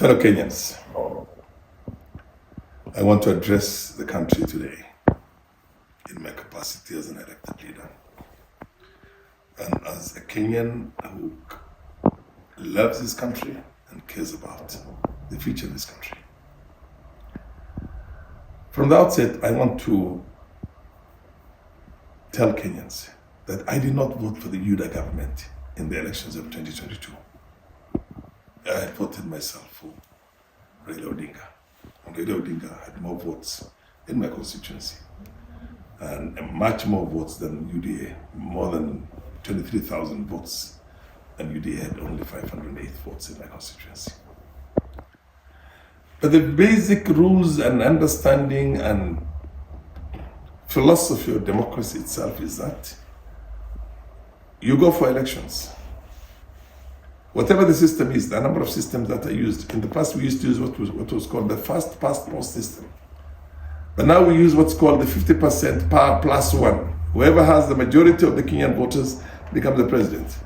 Fellow Kenyans, I want to address the country today in my capacity as an elected leader and as a Kenyan who loves this country and cares about the future of this country. From the outset, I want to tell Kenyans that I did not vote for the UDA government in the elections of 2022. I voted myself for Raila Odinga. And Raila Odinga had more votes in my constituency and much more votes than UDA, more than 23,000 votes, and UDA had only 508 votes in my constituency. But the basic rules and understanding and philosophy of democracy itself is that you go for elections. Whatever the system is, the number of systems that are used. In the past, we used to use what was called the first past most system. But now we use what's called the 50% power plus one. Whoever has the majority of the Kenyan voters becomes the president.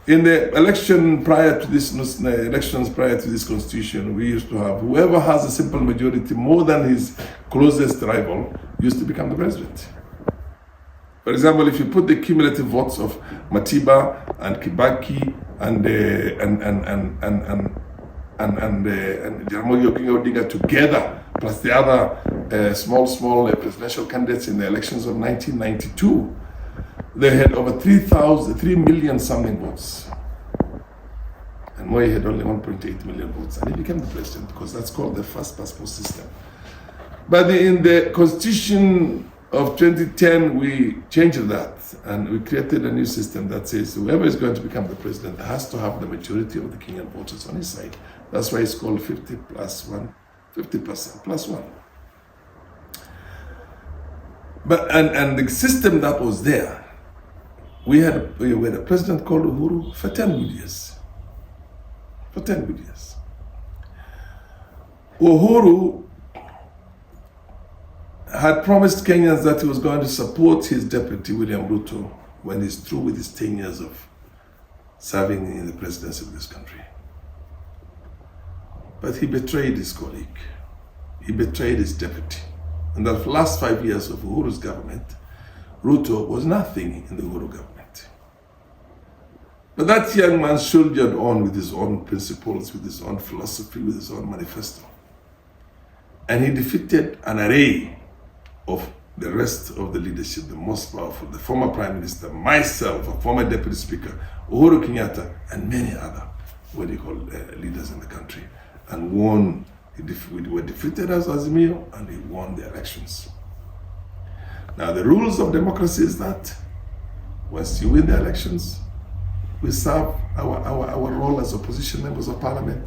In the election prior to this, elections prior to this constitution, we used to have whoever has a simple majority more than his closest rival used to become the president. For example, if you put the cumulative votes of Matiba and Kibaki and Jaramogi Oginga Odinga together, plus the other small presidential candidates in the elections of 1992, they had over 3 million something votes. And Moi had only 1.8 million votes, and he became the president because that's called the first past post system. But in the constitution of 2010, we changed that and we created a new system that says whoever is going to become the president has to have the majority of the Kenyan voters on his side. That's why it's called 50% plus one. But and the system that was there, we had a president called Uhuru for 10 good years. For 10 good years. Uhuru had promised Kenyans that he was going to support his deputy, William Ruto, when he's through with his 10 years of serving in the presidency of this country. But he betrayed his colleague. He betrayed his deputy. In the last 5 years of Uhuru's government, Ruto was nothing in the Uhuru government. But that young man soldiered on with his own principles, with his own philosophy, with his own manifesto. And he defeated an array of the rest of the leadership, the most powerful, the former Prime Minister, myself, a former Deputy Speaker, Uhuru Kenyatta, and many other, leaders in the country, and won. We were defeated as Azimio, and he won the elections. Now, the rules of democracy is that once you win the elections, we serve our role as opposition members of parliament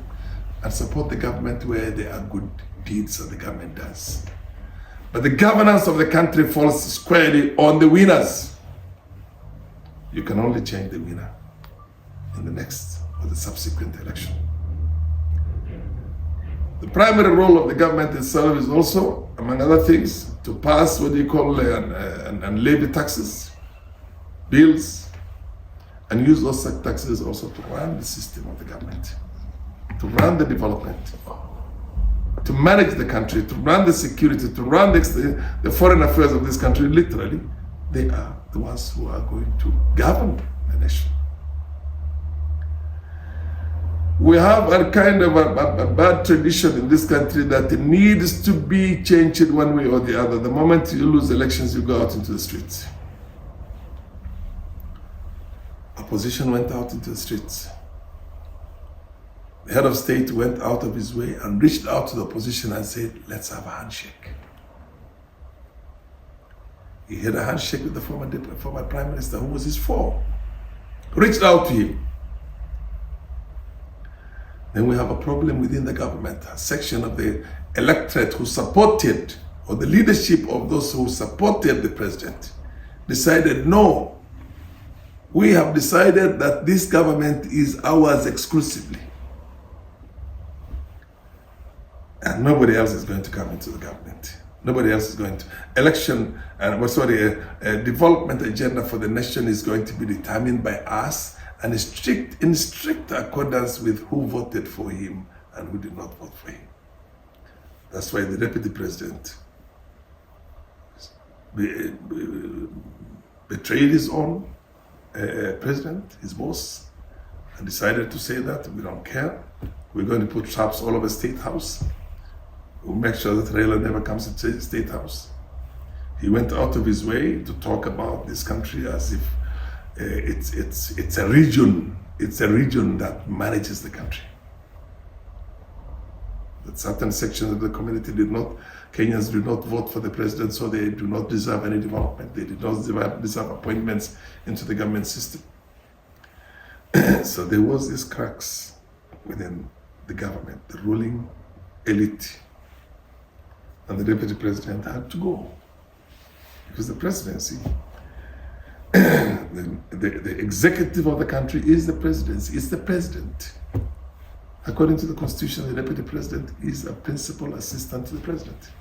and support the government where there are good deeds that the government does. But the governance of the country falls squarely on the winners. You can only change the winner in the next or the subsequent election. The primary role of the government itself is also, among other things, to pass what you call and levy taxes, bills, and use those taxes also to run the system of the government, to run the development, to manage the country, to run the security, to run the foreign affairs of this country. Literally, they are the ones who are going to govern the nation. We have a kind of a bad tradition in this country that needs to be changed one way or the other. The moment you lose elections, you go out into the streets. Opposition went out into the streets. The head of state went out of his way and reached out to the opposition and said, let's have a handshake. He had a handshake with the former Prime Minister, who was his foe. Reached out to him. Then we have a problem within the government. A section of the electorate who supported, or the leadership of those who supported the president, decided, no, we have decided that this government is ours exclusively. And nobody else is going to come into the government. Nobody else is going to. A development agenda for the nation is going to be determined by us and in strict accordance with who voted for him and who did not vote for him. That's why the deputy president betrayed his own president, his boss, and decided to say that we don't care. We're going to put traps all over State House. We'll make sure that Raila never comes to State House. He went out of his way to talk about this country as if it's a region. It's a region that manages the country. That certain sections of the community Kenyans did not vote for the president, so they do not deserve any development. They did not deserve appointments into the government system. So there was this cracks within the government, the ruling elite, and the deputy president had to go because the presidency, the executive of the country is the presidency, it's the president. According to the constitution, the deputy president is a principal assistant to the president.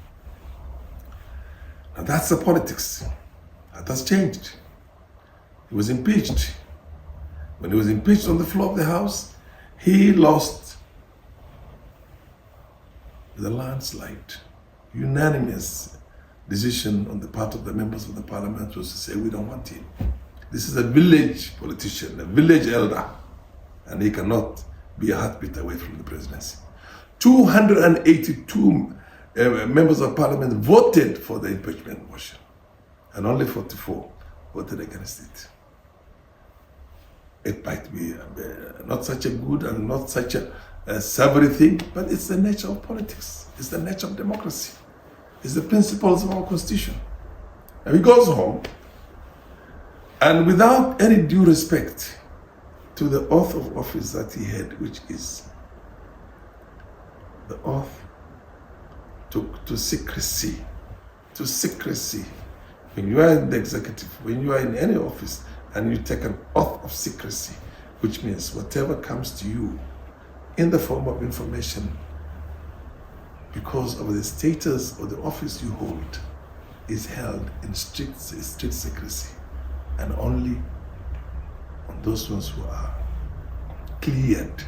And that's the politics. That has changed. He was impeached. When he was impeached on the floor of the House, he lost with a landslide. Unanimous decision on the part of the members of the parliament was to say, we don't want him. This is a village politician, a village elder, and he cannot be a heartbeat away from the presidency. 282 members of parliament voted for the impeachment motion, and only 44 voted against it. It might be not such a good and not such a savory thing, but it's the nature of politics. It's the nature of democracy. It's the principles of our constitution. And he goes home, and without any due respect to the oath of office that he had, which is the oath to secrecy. To secrecy. When you are in the executive, when you are in any office, and you take an oath of secrecy, which means whatever comes to you in the form of information because of the status or the office you hold is held in strict secrecy, and only on those ones who are cleared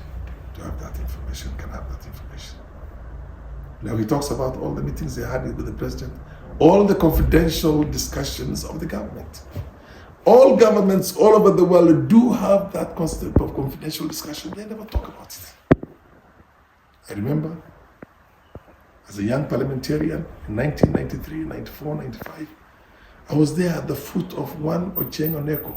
to have that information can have that information. Now he talks about all the meetings they had with the president, all the confidential discussions of the government. All governments all over the world do have that concept of confidential discussion. They never talk about it. I remember as a young parliamentarian in 1993, 94, 95, I was there at the foot of one Ochieng Oneko,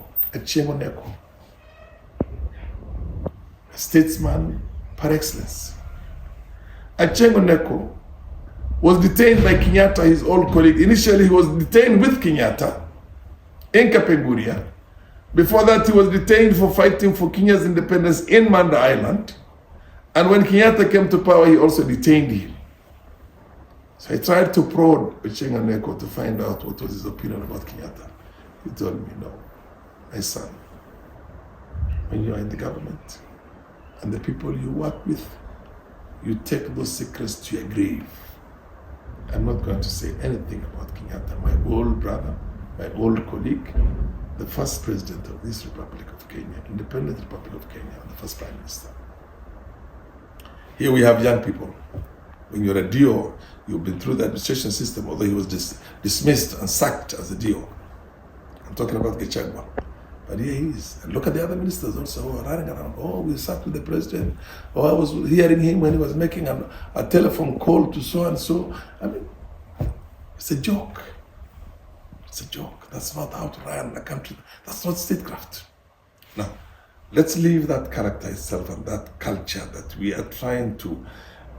a statesman par excellence. Ochieng Oneko was detained by Kenyatta, his old colleague. Initially, he was detained with Kenyatta in Kapenguria. Before that, he was detained for fighting for Kenya's independence in Manda Island. And when Kenyatta came to power, he also detained him. So I tried to prod Ochieng Oneko to find out what was his opinion about Kenyatta. He told me, no, my son, when you are in the government and the people you work with, you take those secrets to your grave. I'm not going to say anything about Kenyatta, my old brother, my old colleague, the first president of this Republic of Kenya, Independent Republic of Kenya, the first prime minister. Here we have young people. When you're a DO, you've been through the administration system, although he was dismissed and sacked as a DO. I'm talking about Gachagua. But here he is. And look at the other ministers also who are running around. Oh, we sat with the president. Oh, I was hearing him when he was making a telephone call to so-and-so. I mean, it's a joke. It's a joke. That's not how to run a country. That's not statecraft. Now, let's leave that character itself and that culture that we are trying to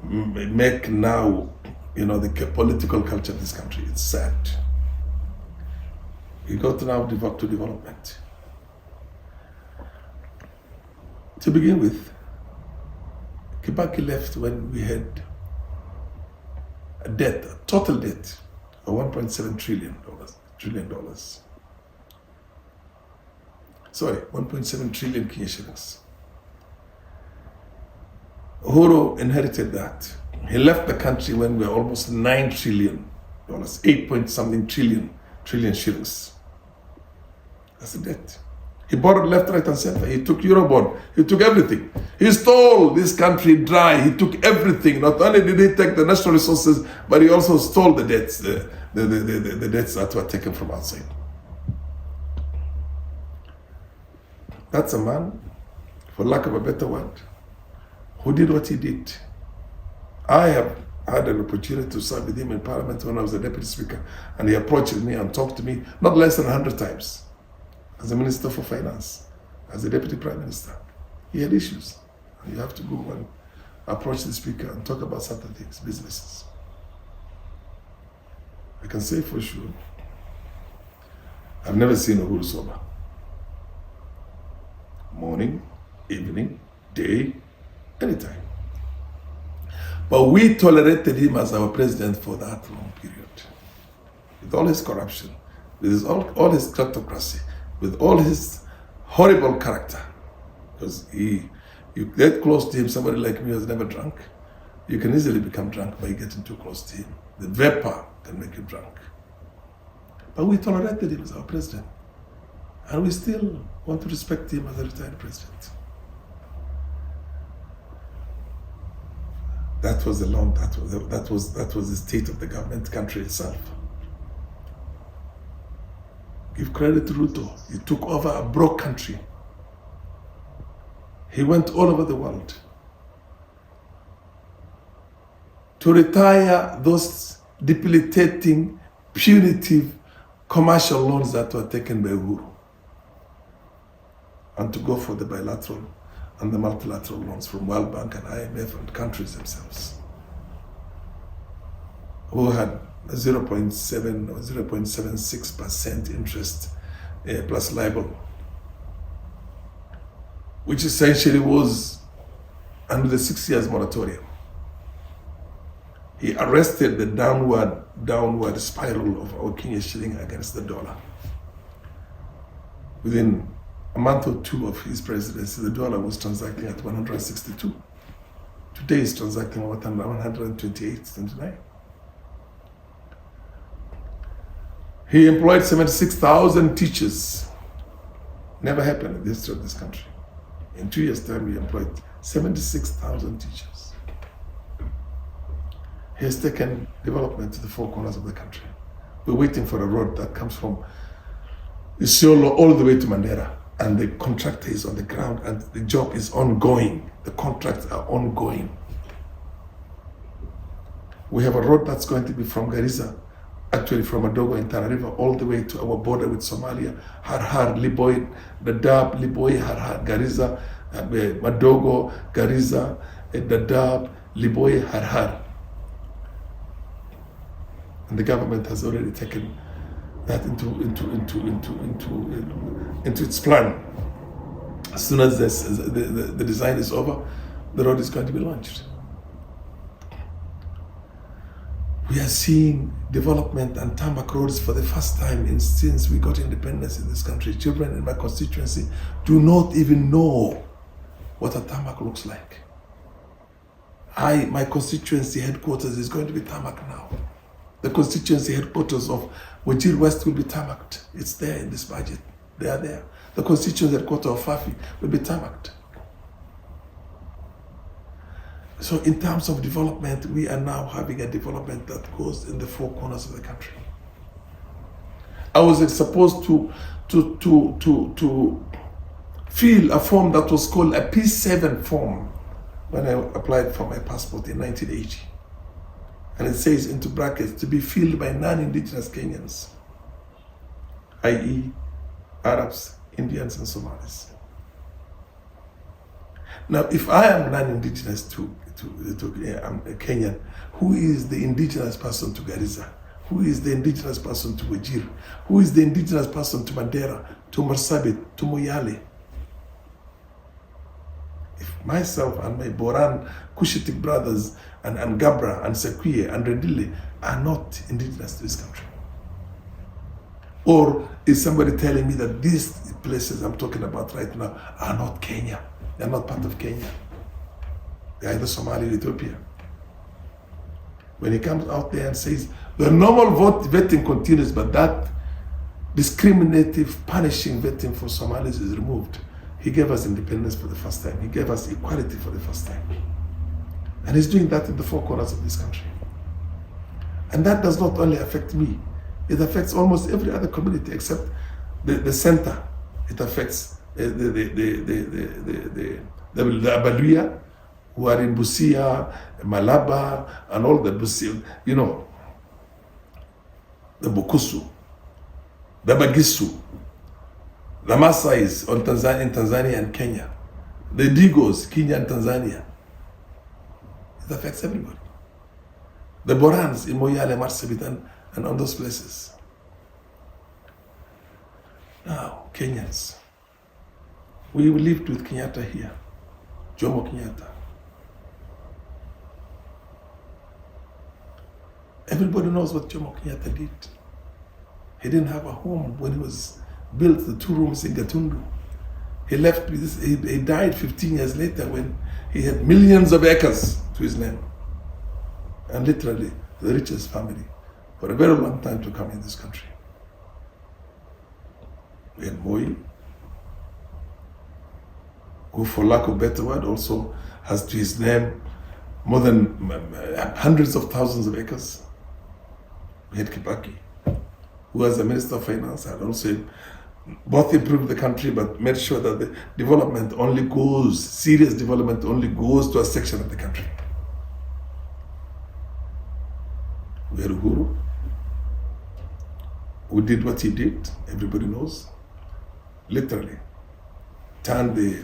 make now, the political culture of this country. It's sad. We got now to development. To begin with, Kibaki left when we had a total debt of $1.7 trillion. Sorry, 1.7 trillion Kenya shillings. Uhuru inherited that. He left the country when we were almost $9 trillion, 8 point something trillion shillings. That's the debt. He borrowed left, right, and center. He took Eurobond. He took everything. He stole this country dry. He took everything. Not only did he take the natural resources, but he also stole the debts, the debts that were taken from outside. That's a man, for lack of a better word, who did what he did. I have had an opportunity to serve with him in Parliament when I was the Deputy Speaker, and he approached me and talked to me not less than 100 times. As a Minister for Finance, as a Deputy Prime Minister, he had issues. And you have to go and approach the Speaker and talk about certain things, businesses. I can say for sure, I've never seen Uhuru sober. Morning, evening, day, anytime. But we tolerated him as our president for that long period. With all his corruption, with all his kleptocracy, with all his horrible character. Because you get close to him, somebody like me who has never drunk, you can easily become drunk by getting too close to him. The vapor can make you drunk. But we tolerated him as our president. And we still want to respect him as a retired president. That was that was the state of the government, country itself. Give credit to Ruto. He took over a broke country. He went all over the world to retire those debilitating, punitive commercial loans that were taken by Uhuru, and to go for the bilateral and the multilateral loans from World Bank and IMF and countries themselves, who had 0.7 or 0.76% interest plus liable, which essentially was under the 6 years moratorium. He arrested the downward spiral of our Kenya shilling against the dollar. Within a month or two of his presidency, the dollar was transacting at 162. Today it's transacting at 128.29. He employed 76,000 teachers. Never happened in the history of this country. In 2 years' time, he employed 76,000 teachers. He has taken development to the four corners of the country. We're waiting for a road that comes from Isiolo all the way to Mandera, and the contractor is on the ground, and the job is ongoing. The contracts are ongoing. We have a road that's going to be from Garissa, actually from Madogo in Tana River, all the way to our border with Somalia, Harhar, Liboy, Dadaab, Liboy, Harhar, Garissa, Madogo, Garissa, Dadaab, Liboy, Harhar. And the government has already taken that into its plan. As soon as the design is over, the road is going to be launched. We are seeing development and tarmac roads for the first time since we got independence in this country. Children in my constituency do not even know what a tarmac looks like. My constituency headquarters is going to be tarmac now. The constituency headquarters of Wajir West will be tarmacked. It's there in this budget. They are there. The constituency headquarters of Fafi will be tarmacked. So in terms of development, we are now having a development that goes in the four corners of the country. I was supposed to fill a form that was called a P7 form when I applied for my passport in 1980. And it says into brackets, to be filled by non-indigenous Kenyans, i.e. Arabs, Indians, and Somalis. Now, if I am non-indigenous I'm a Kenyan, who is the indigenous person to Garissa? Who is the indigenous person to Wajir? Who is the indigenous person to Mandera, to Marsabit, to Moyale? If myself and my Boran Cushitic brothers and Gabra and Sequia and Redile are not indigenous to this country, or is somebody telling me that these places I'm talking about right now are not Kenya? They're not part of Kenya. They're either Somalia or Ethiopia. When he comes out there and says the normal vetting continues, but that discriminative, punishing vetting for Somalis is removed. He gave us independence for the first time. He gave us equality for the first time. And he's doing that in the four corners of this country. And that does not only affect me, it affects almost every other community except the center. It affects the Abaluya, who are in Busia, Malaba, and all the Busia, you know, the Bukusu, the Bagisu, the Masais in Tanzania and Kenya, the Digos, Kenya and Tanzania. It affects everybody. The Borans in Moyale, Marsabit, and on those places. Now, Kenyans, we lived with Kenyatta here, Jomo Kenyatta. Everybody knows what Jomo Kenyatta did. He didn't have a home when he was built the 2 rooms in Gatundu. He left with this, he died 15 years later when he had millions of acres to his name. And literally the richest family for a very long time to come in this country. We had Moi, who for lack of a better word also has to his name more than hundreds of thousands of acres. We had Kibaki, who was the Minister of Finance, and also both improved the country but made sure that the development only goes, serious development only goes to a section of the country. We had Uhuru, who did what he did, everybody knows, literally turned the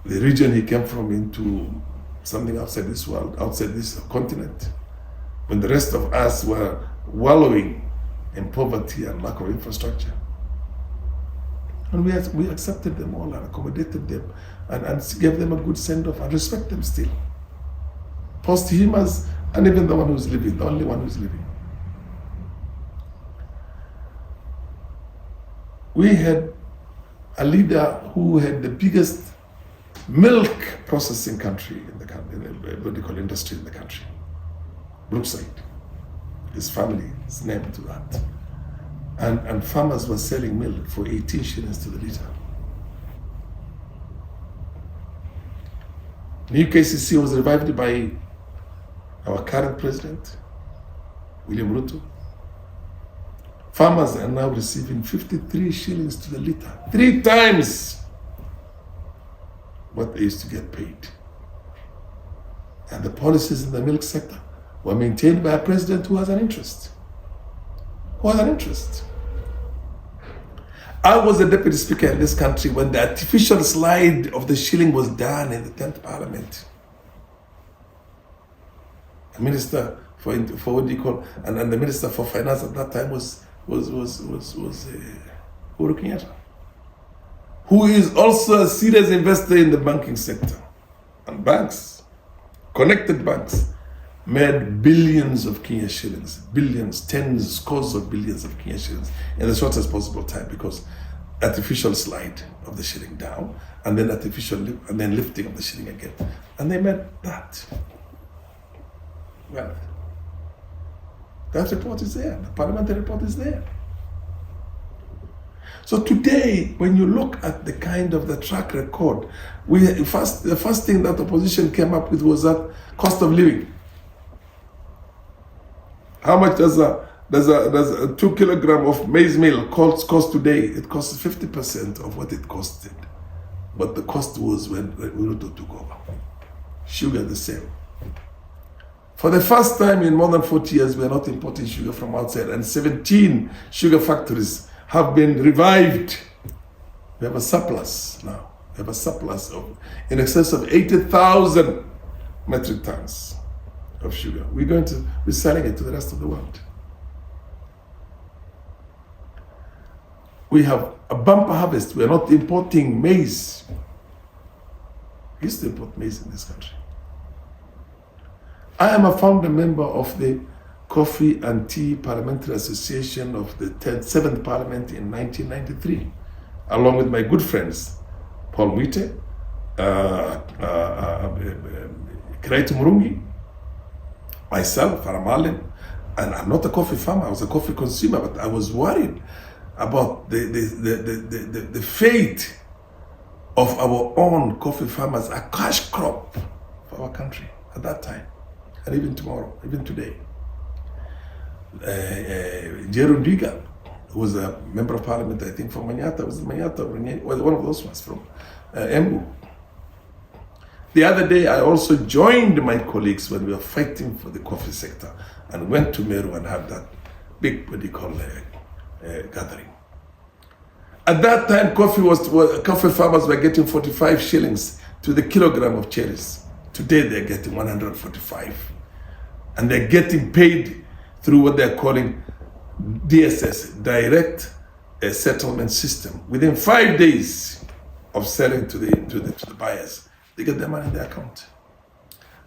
region he came from into something outside this world, outside this continent, when the rest of us were wallowing in poverty and lack of infrastructure. And we accepted them all and accommodated them and gave them a good send-off and respect them still. Posthumous, and even the one who's living, the only one who's living. We had a leader who had the biggest milk processing country in the country, medical industry in the country, Brookside. His family is named to that. And farmers were selling milk for 18 shillings to the litre. New KCC was revived by our current president, William Ruto. Farmers are now receiving 53 shillings to the litre, 3 times what they used to get paid. And the policies in the milk sector were maintained by a president who has an interest. I was the deputy speaker in this country when the artificial slide of the shilling was done in the 10th parliament. The minister for what do you call, and the minister for finance at that time was Uhuru Kenyatta, who is also a serious investor in the banking sector. And banks, connected banks, made billions of Kenya shillings, billions, tens, scores of billions of Kenya shillings in the shortest possible time, because artificial slide of the shilling down, and then and then lifting of the shilling again. And they made that. Well, that report is there, the parliamentary report is there. So today, when you look at the kind of the track record, the first thing that the opposition came up with was that cost of living. How much does a 2 kilogram of maize meal cost today? It costs 50% of what it costed. But the cost was when Ruto took over. Sugar the same. For the first time in more than 40 years, we are not importing sugar from outside, and 17 sugar factories have been revived. We have a surplus now. We have a surplus of in excess of 80,000 metric tons of sugar. We're going to be selling it to the rest of the world. We have a bumper harvest. We are not importing maize. We used to import maize in this country. I am a founder member of the Coffee and Tea Parliamentary Association of the 7th Parliament in 1993, along with my good friends, Paul Mwite, Kiraitu Murungi, myself, Farah, and I'm not a coffee farmer, I was a coffee consumer, but I was worried about the fate of our own coffee farmers, a cash crop for our country at that time, and even tomorrow, even today. Jerome Diga, who was a member of parliament, I think, from Manyata, was it Manyata or one of those ones from Embu. The other day, I also joined my colleagues when we were fighting for the coffee sector and went to Meru and had that big, what do you call gathering. At that time, coffee farmers were getting 45 shillings to the kilogram of cherries. Today, they're getting 145. And they're getting paid through what they're calling DSS, Direct Settlement System. Within 5 days of selling to the buyers, they get their money in their account.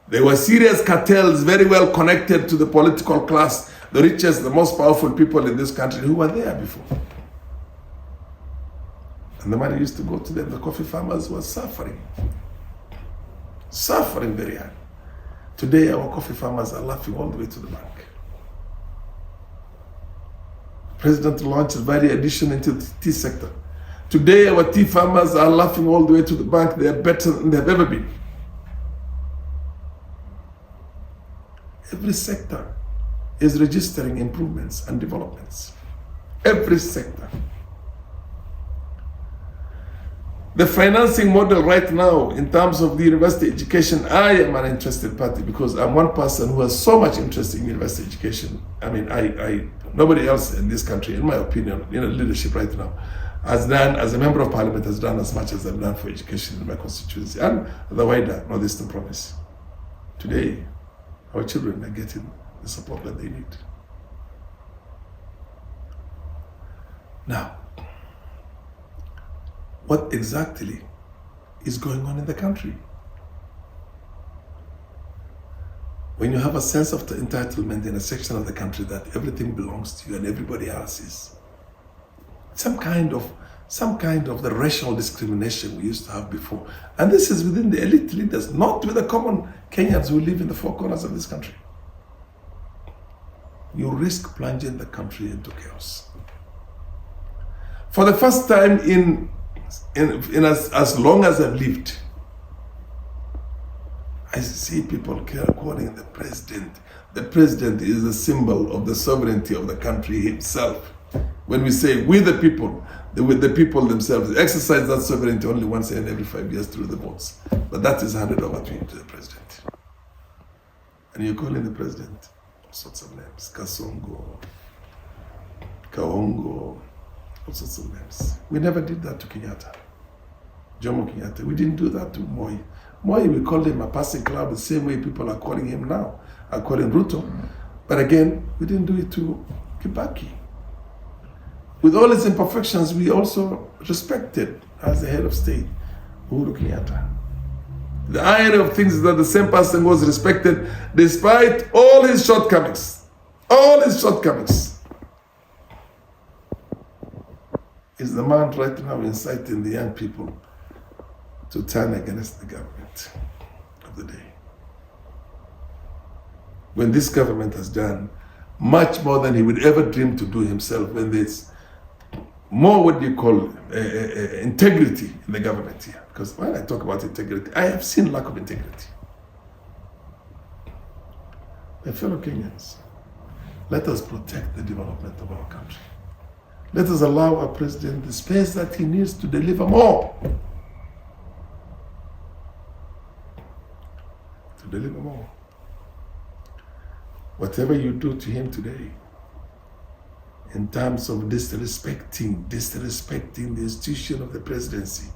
There were serious cartels very well connected to the political class, the richest, the most powerful people in this country who were there before. And the money used to go to them. The coffee farmers were suffering very hard. Today, our coffee farmers are laughing all the way to the bank. President launched value addition into the tea sector. Today, our tea farmers are laughing all the way to the bank. They are better than they've ever been. Every sector is registering improvements and developments. Every sector. The financing model right now, in terms of the university education, I am an interested party because I'm one person who has so much interest in university education. I mean, nobody else in this country, in my opinion, leadership right now, has done, as a member of parliament, has done as much as I've done for education in my constituency and the wider Northeastern province. Today, our children are getting the support that they need. Now, what exactly is going on in the country? When you have a sense of entitlement in a section of the country that everything belongs to you and everybody else is, some kind of the racial discrimination we used to have before. And this is within the elite leaders, not with the common Kenyans who live in the four corners of this country. You risk plunging the country into chaos. For the first time in as long as I've lived, I see people calling the president. The president is a symbol of the sovereignty of the country himself. When we say we the people, with the people themselves, exercise that sovereignty only once in every 5 years through the votes. But that is handed over to the president. And you're calling the president all sorts of names. Kasongo, Kaongo, all sorts of names. We never did that to Kenyatta. Jomo Kenyatta. We didn't do that to Moi. Moi, we called him a passing cloud the same way people are calling him now, are calling Ruto. But again, we didn't do it to Kibaki. With all its imperfections, we also respected, as the head of state, Uhuru Kenyatta. The irony of things is that the same person was respected despite all his shortcomings. All his shortcomings. Is the man right now inciting the young people to turn against the government of the day. When this government has done much more than he would ever dream to do himself, when there's more what you call integrity in the government here. Because when I talk about integrity, I have seen lack of integrity. My fellow Kenyans, let us protect the development of our country. Let us allow our president the space that he needs to deliver more. To deliver more. Whatever you do to him today, in terms of disrespecting the institution of the presidency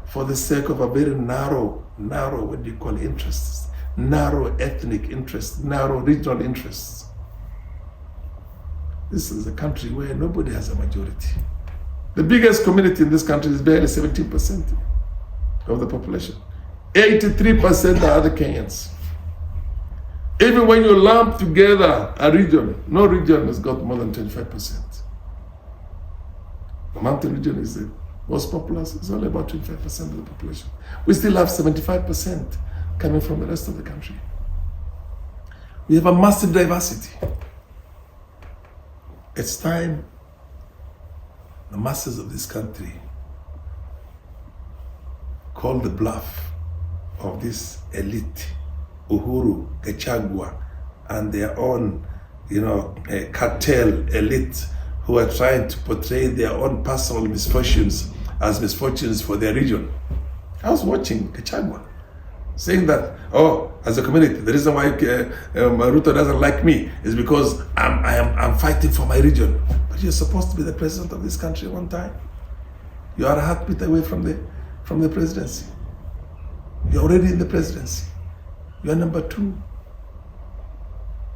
for the sake of a very narrow, what do you call interests, narrow ethnic interests, narrow regional interests. This is a country where nobody has a majority. The biggest community in this country is barely 17% of the population. 83% are other Kenyans. Even when you lump together a region, no region has got more than 25%. The mountain region is the most populous, it's only about 25% of the population. We still have 75% coming from the rest of the country. We have a massive diversity. It's time the masses of this country call the bluff of this elite, Uhuru, Gachagua, and their own, cartel elite who are trying to portray their own personal misfortunes as misfortunes for their region. I was watching Gachagua saying that, as a community, the reason why Ruto doesn't like me is because I'm fighting for my region. But you're supposed to be the president of this country one time. You are a heartbeat away from the presidency. You're already in the presidency. You're number 2.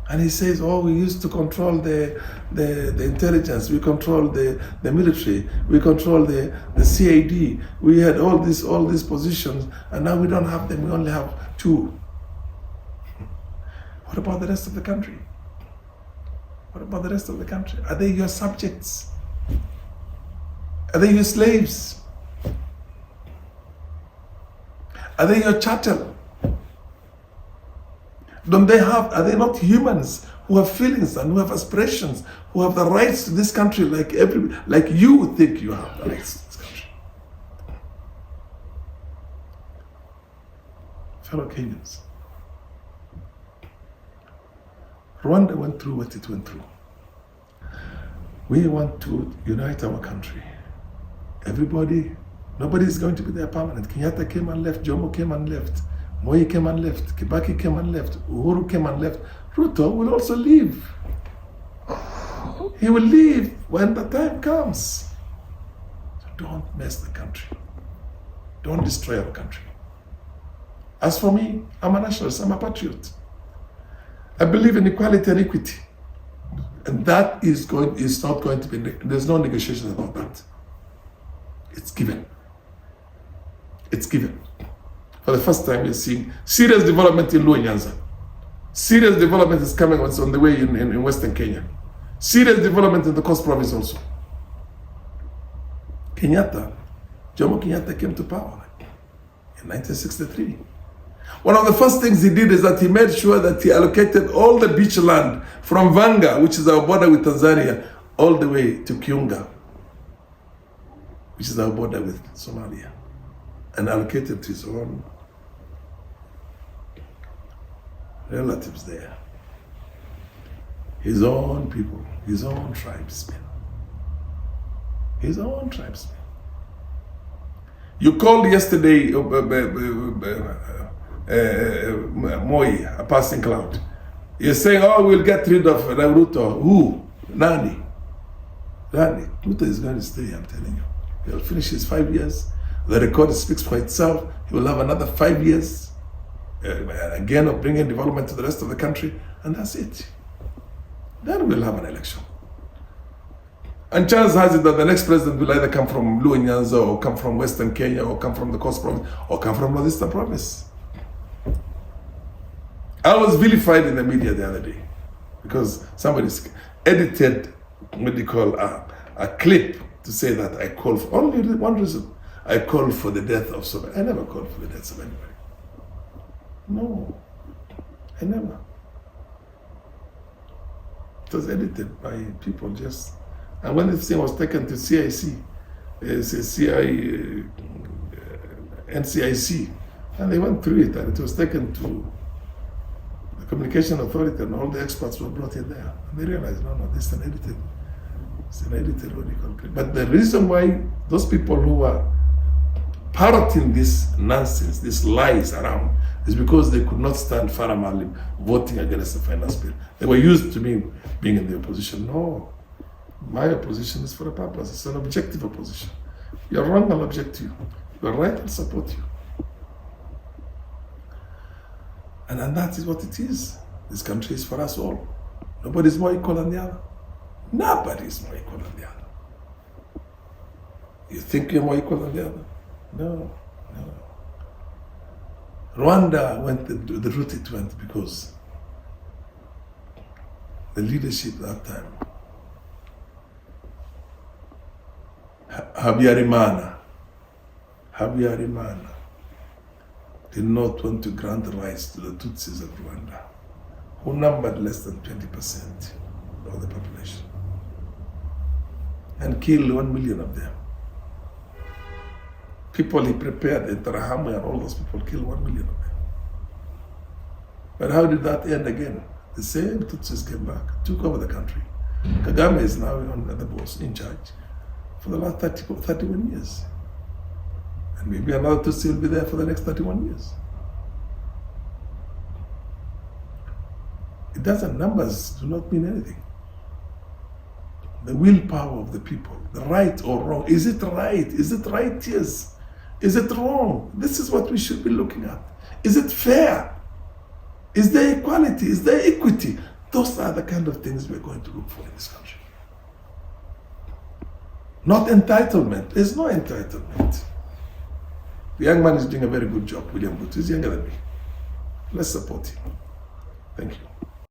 And he says, we used to control the intelligence, we control the military, we control the CID, we had all these positions, and now we don't have them, we only have 2. What about the rest of the country? What about the rest of the country? Are they your subjects? Are they your slaves? Are they your chattel? Are they not humans who have feelings and who have aspirations, who have the rights to this country like you think you have the rights to this country? Fellow Kenyans, Rwanda went through what it went through. We want to unite our country. Nobody is going to be there permanent. Kenyatta came and left, Jomo came and left, Moi came and left, Kibaki came and left, Uhuru came and left. Ruto will also leave. He will leave when the time comes. So don't mess the country. Don't destroy our country. As for me, I'm a nationalist, I'm a patriot. I believe in equality and equity. And that is not going to be, there's no negotiation about that. It's given. It's given. For the first time, you're seeing serious development in Luo Nyanza. Serious development is coming on the way in Western Kenya. Serious development in the Coast Province also. Jomo Kenyatta came to power in 1963. One of the first things he did is that he made sure that he allocated all the beach land from Vanga, which is our border with Tanzania, all the way to Kiunga, which is our border with Somalia, and allocated to his own relatives there, his own people, his own tribesmen. You called yesterday Moi, a passing cloud. You're saying, we'll get rid of Ruto. Who? Nani? Ruto is going to stay, I'm telling you. He'll finish his 5 years. The record speaks for itself. He will have another 5 years, again, of bringing development to the rest of the country, and that's it. Then we'll have an election. And chance has it that the next president will either come from Luo Nyanza, or come from Western Kenya, or come from the Coast Province, or come from Northeastern Province. I was vilified in the media the other day because somebody edited a clip to say that I called for only one reason. I called for the death of somebody. I never called for the death of anybody. No, I never. It was edited by people just, and when this thing was taken to NCIC, and they went through it, and it was taken to the Communication Authority, and all the experts were brought in there, and they realized, no, this is an edited clip. But the reason why those people who are parroting this nonsense, these lies around, is because they could not stand Farah voting against the finance bill. They were used to me being in the opposition. No, my opposition is for a purpose. It's an objective opposition. You're wrong, I'll object to you. You're right, I'll support you. And that is what it is. This country is for us all. Nobody's more equal than the other. Nobody's more equal than the other. You think you're more equal than the other? No. Rwanda went the route it went because the leadership that time, Arimaha, did not want to grant the rights to the Tutsis of Rwanda, who numbered less than 20% of the population. and kill 1 million of them. People he prepared, Interahamwe and all those people, killed 1 million of them. But how did that end again? The same Tutsis came back, took over the country. Kagame is now on the boss, in charge, for the last 31 years. And maybe another Tutsi will be there for the next 31 years. It doesn't, numbers do not mean anything. The willpower of the people, the right or wrong. Is it right? Is it right? Yes. Is it wrong? This is what we should be looking at. Is it fair? Is there equality? Is there equity? Those are the kind of things we're going to look for in this country. Not entitlement. There's no entitlement. The young man is doing a very good job, William Booth. He's younger than me. Let's support him. Thank you.